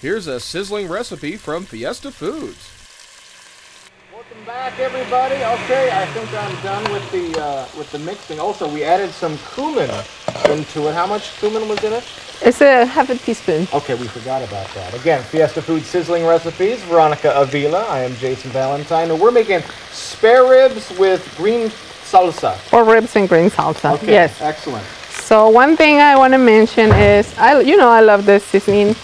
Here's a sizzling recipe from Fiesta Foods. Welcome back, everybody. Okay, I think I'm done with the mixing. Also, we added some cumin into it. How much cumin was in it? It's a half a teaspoon. Okay, we forgot about that. Again, Fiesta Foods sizzling recipes. Veronica Avila. I am Jason Valentine, and we're making spare ribs with green salsa. Or ribs and green salsa. Okay, yes. excellent. So one thing I want to mention is, I love the seasoning.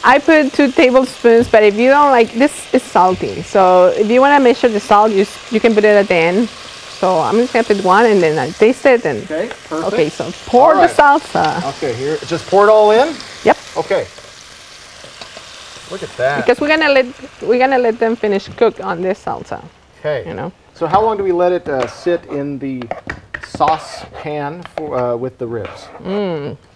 I put 2 tablespoons, but if you don't like, this is salty. So if you want to measure the salt, you can put it at the end. So I'm just going to put 1 and then I taste it. And okay, perfect. Okay, so pour the salsa. Okay, here, just pour it all in? Yep. Okay. Look at that. Because we're gonna let them finish cook on this salsa. Okay. You know. So how long do we let it sit in the saucepan for with the ribs?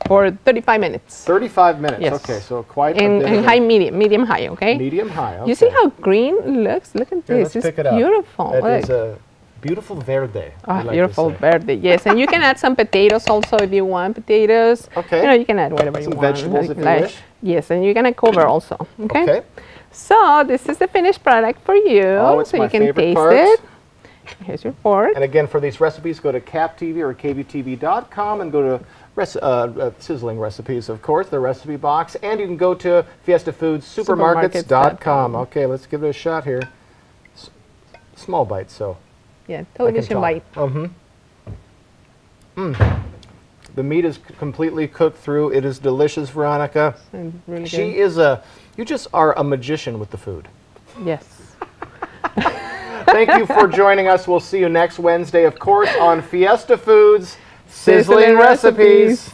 For 35 minutes. 35 minutes. Yes. Okay, so quite a bit. In high, medium high. Okay. Medium high. Okay. You see how green it looks? Look at Here, this. let's It's pick it up. beautiful. It is a beautiful verde. Beautiful verde. Yes, and you can add some potatoes also if you want potatoes. Okay. You can add whatever you Some want. vegetables if you wish. Yes, and you're gonna cover also. Okay. Okay. So this is the finished product for you. Oh, it's so my you can favorite taste part. it. Here's your fork. And again, for these recipes, go to CapTV or KBTV.com and go to sizzling recipes, of course, the recipe box. And you can go to fiestafoodssupermarkets.com. Okay, let's give it a shot here. Small bites, so. Yeah, television bite. The meat is completely cooked through. It is delicious, Veronica. And really She good. is you just are a magician with the food. Yes. Thank you for joining us. We'll see you next Wednesday, of course, on Fiesta Foods Sizzling Recipes.